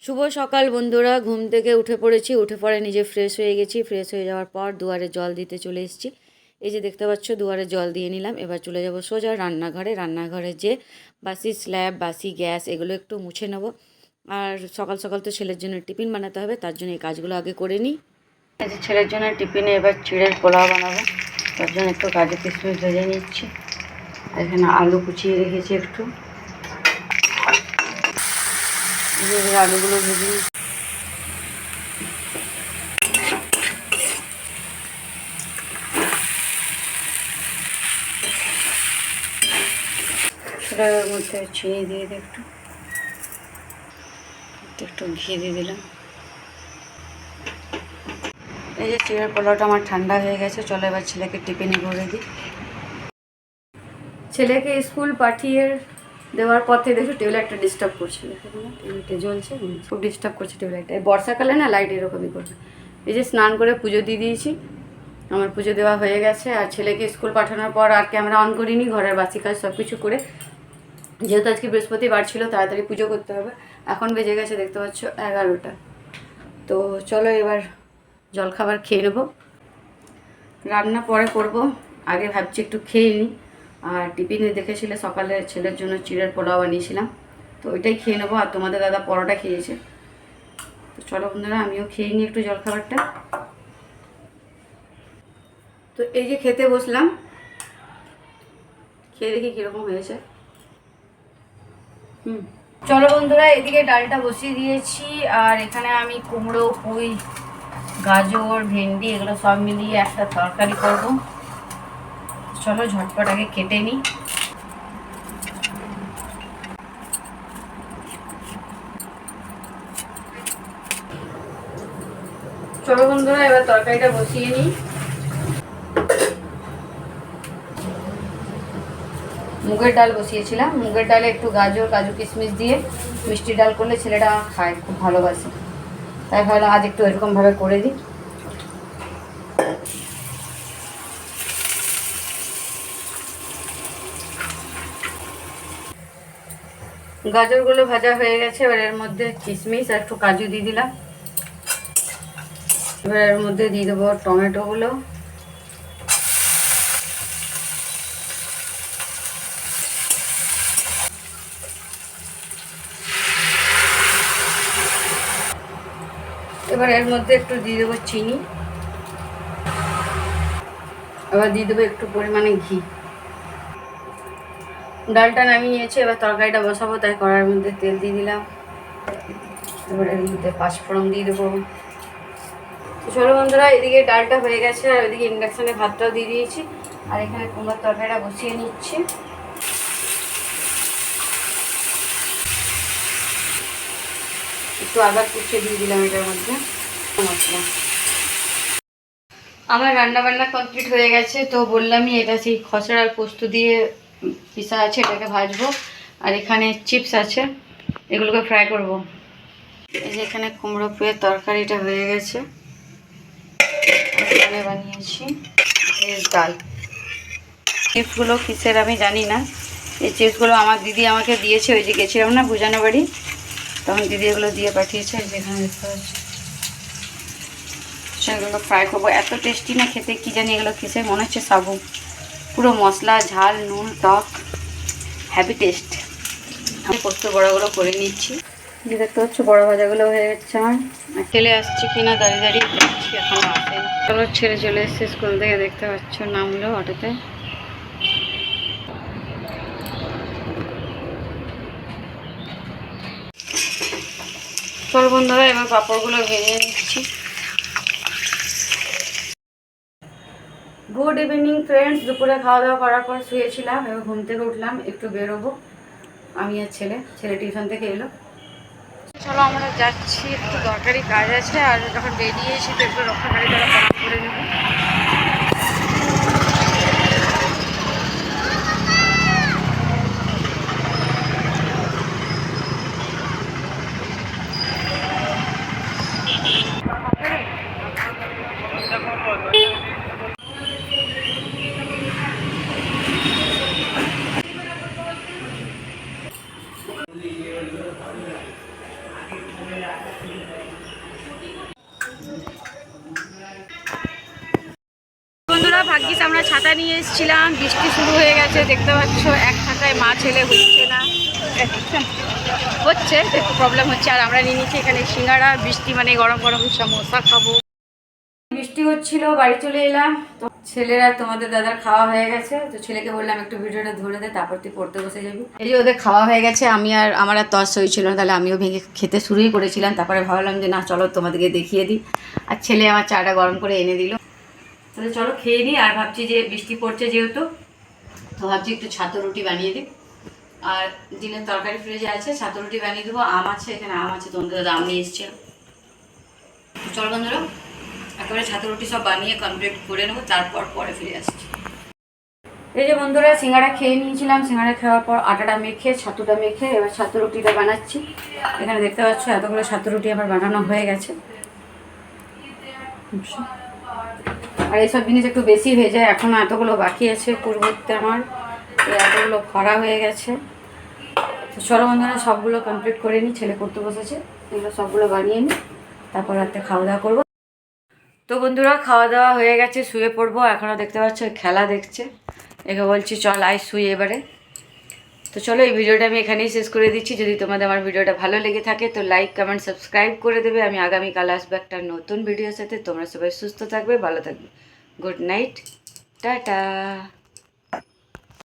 শুভ সকাল বন্ধুরা। ঘুম থেকে উঠে পড়েছি, উঠে পড়ে নিজে ফ্রেশ হয়ে গেছি। ফ্রেশ হয়ে যাওয়ার পর দুয়ারে জল দিতে চলে এসেছি। এই যে দেখতে পাচ্ছ, দুয়ারে জল দিয়ে নিলাম। এবার চলে যাব সোজা রান্নাঘরে যে বাসি স্ল্যাব, বাসি গ্যাস এগুলো একটু মুছে নেব। আর সকাল সকাল তো ছেলের জন্য টিফিন বানাতে হবে, তার জন্য এই কাজগুলো আগে করে নিই। এই যে ছেলের জন্য টিফিনে এবার চিড়ের পোলাও বানাবো, তার জন্য একটু কাজু কিশমিশ ভেজে নিচ্ছি। এখানে আলু কুচিয়ে রেখেছি একটু, আলুগুলো ভেজে নিচ্ছি। সেটার মধ্যে চিনি দিয়ে দিই, একটু ঘি দিয়ে দিলাম। এই যে চিড়ের পোলাওটা আমার ঠান্ডা হয়ে গেছে। চলো এবার ছেলেকে টিফিনে ভরে দিই। ছেলেকে স্কুল পাঠিয়ে দেওয়ার পথে দেখো টিউবলাইটটা ডিস্টার্ব করছে, টিউবলাইটটা জ্বলছে, খুব ডিস্টার্ব করছে টিউবলাইটটা। বর্ষাকালে না লাইট এরকমই করবে। এই যে স্নান করে পুজো দিয়ে দিয়েছি, আমার পুজো দেওয়া হয়ে গেছে। আর ছেলেকে স্কুল পাঠানোর পর আর ক্যামেরা অন করিনি, ঘরের বাসি কাজ সব কিছু করে, যেহেতু আজকে বৃহস্পতিবার ছিল তাড়াতাড়ি পুজো করতে হবে। এখন বেজে গেছে দেখতে পাচ্ছ 11টা। তো চলো এবার জলখাবার খেয়ে নেবো। রান্না পরে করব, আগে ভাবছি একটু খেয়ে নিই। আর টিফিনে দেখেছিলে সকালে ছেলের জন্য চিড়ের পোলাও বানিয়েছিলাম, তো ওইটাই খেয়ে নেবো। আর তোমাদের দাদা পরোটা খেয়েছে। তো চলো বন্ধুরা, আমিও খেয়ে নিই একটু জলখাবারটা। তো এই যে খেতে বসলাম, খেয়ে দেখি কীরকম হয়েছে। চলো বন্ধুরা, এদিকে ডালটা বসিয়ে দিয়েছি। আর এখানে আমি কুমড়ো, পুঁই, গাজর, ভেন্ডি এগুলো সব মিলিয়ে একটা তরকারি করব। চলো ঝটপট আগে কেটে নিই। চলো বন্ধুরা, এবার তরকারিটা বসিয়ে নিই। মুগের ডাল বসিয়েছিলাম, মুগের ডালে একটু গাজর, কাজু কিশমিশ দিয়ে মিষ্টি ডাল করলে ছেলেটা খায়, খুব ভালোবাসে। তাই ভাবলাম আজ একটু এরকমভাবে করে দিই। গাজরগুলো ভাজা হয়ে গেছে, এবার এর মধ্যে কিশমিশ আর একটু কাজু দিয়ে দিলাম। এবার এর মধ্যে দিয়ে দেবো টমেটোগুলো। এবার এর মধ্যে একটু দিয়ে দেবো চিনি, এবার দিয়ে দেবো একটু পরিমাণে ঘি। ডালটা নামিয়ে নিয়েছি, এবার তরকারিটা বসাবো, তাই কড়াইয়ের মধ্যে তেল দিয়ে দিলাম। এবার এর মধ্যে পাঁচফোড়ন দিয়ে দেবো। চলো বন্ধুরা, এদিকে ডালটা হয়ে গেছে আর ওইদিকে ইন্ডাকশানে ভাতটাও দিয়ে দিয়েছি। আর এখানে কুমড়োর তরকারিটা বসিয়ে নিচ্ছি। একটু আদা কুচিয়ে দিয়ে দিলাম এটার মধ্যে, মশলা। আমার রান্নাবান্না কমপ্লিট হয়ে গেছে। তো বললামই, এটা সেই খসড়া আর পোস্ত দিয়ে পিসা আছে, এটাকে ভাজবো। আর এখানে চিপস আছে, এগুলোকে ফ্রাই করব। এই যে এখানে কুমড়ো পুঁইয়ের তরকারিটা হয়ে গেছে। এখানে বানিয়েছি ভেজ ডাল। চিপসগুলো কিসের আমি জানি না, এই চিপসগুলো আমার দিদি আমাকে দিয়েছে। ওই যে গেছিলাম না বুঝানো বাড়ি, তখন দিদি এগুলো দিয়ে পাঠিয়েছে। যেখানে দেখতে পাচ্ছি সেগুলো ফ্রাই করবো। এত টেস্টি না খেতে, কি জানি এগুলো কিসের, মনে হচ্ছে সাবু। পুরো মশলা, ঝাল, নুন, টক, হ্যাপি টেস্ট। আমি পোস্ত বড়াগুলো করে নিচ্ছি। যে দেখতে পাচ্ছ বড়া ভাজাগুলো হয়ে যাচ্ছে আমার। ছেলে আসছে কিনা দাঁড়িয়ে দাঁড়িয়ে দেখছি, এখনো আসেনি। চলো, ছেলে চলে এসছে স্কুল থেকে, দেখতে পাচ্ছ নামলো অটোতে। চলো বন্ধুরা, এবার পাঁপড়গুলো ভেজে নিচ্ছি। Good evening friends. দুপুরে খাওয়া দাওয়া করার পর শুয়েছিলাম, এবার ঘুম থেকে উঠলাম, একটু বেরোবো আমি আর ছেলে টিউশন থেকে এলো। চলো আমরা যাচ্ছি, একটু দরকারি কাজ আছে। আর যখন বেরিয়েছি তো একটু রক্ষাকারী দ্বারা প্রণাম করে নেবো। বন্ধুরা ভাগ্যিস আমরা ছাতা নিয়ে এসেছিলাম, বৃষ্টি শুরু হয়ে গেছে, দেখতে পাচ্ছ এক ছাতায় মা ছেলে হচ্ছে না, হচ্ছে একটু প্রবলেম হচ্ছে। আর আমরা নিয়ে নিচ্ছি এখানে সিঙ্গাড়া, বৃষ্টি মানে গরম গরম সমোসা খাবো। বৃষ্টি হচ্ছিল, বাড়ি চলে এলাম। তো ছেলেরা তোমাদের দাদার খাওয়া হয়ে গেছে, তো ছেলেকে বললাম একটু ভিডিওটা ধরে দে, তারপর তুই পড়তে বসে যাবি। এই যে ওদের খাওয়া হয়ে গেছে, আমার আর তস হয়েছিল না, তাহলে আমিও ভেঙে খেতে শুরুই করেছিলাম। তারপরে ভাবলাম যে না চলো তোমাদেরকে দেখিয়ে দিই। আর ছেলে আমার চাটা গরম করে এনে দিল। তাহলে চলো খেয়ে নিই। আর ভাবছি যে বৃষ্টি পড়ছে যেহেতু, তো ভাবছি একটু ছাতু রুটি বানিয়ে দিই। আর দিনের তরকারি ফ্রিজে আছে, ছাতু রুটি বানিয়ে দেবো। আম আছে, এখানে আম আছে, তোমাদের দাদা আম নিয়ে এসছে। চলো বন্ধুরা একেবারে ছাতু রুটি সব বানিয়ে কমপ্লিট করে নেবো, তারপর পরে ফিরে আসছি। এই যে বন্ধুরা সিঙ্গাড়া খেয়ে নিয়েছিলাম, সিঙ্গাড়া খাওয়ার পর আটাটা মেখে ছাতুটা মেখে এবার ছাতু রুটিটা বানাচ্ছি। এখানে দেখতে পাচ্ছ এতগুলো ছাতু রুটি আমার বানানো হয়ে গেছে। আর এইসব জিনিস একটু বেশি হয়ে যায়, এখনও এতগুলো বাকি আছে করতে আমার, এতগুলো ভরা হয়ে গেছে। তো চলো বন্ধুরা সবগুলো কমপ্লিট করে নিই, ছেলে করতে বসেছে, এগুলো সবগুলো বানিয়ে নিই, তারপর রাতে খাওয়া দাওয়া করবো। তো বন্ধুরা খাওয়া দাওয়া হয়ে গেছে, শুয়ে পড়বো। এখনও দেখতে পাচ্ছ খেলা দেখছে, একে বলছি চল আয় শুই এবারে। তো চলো এই ভিডিওটা আমি এখানেই শেষ করে দিচ্ছি। যদি তোমাদের আমার ভিডিওটা ভালো লেগে থাকে তো লাইক কমেন্ট সাবস্ক্রাইব করে দেবে। আমি আগামীকাল আসবো একটা নতুন ভিডিওর সাথে। তোমরা সবাই সুস্থ থাকবে, ভালো থাকবে। Good night, tata.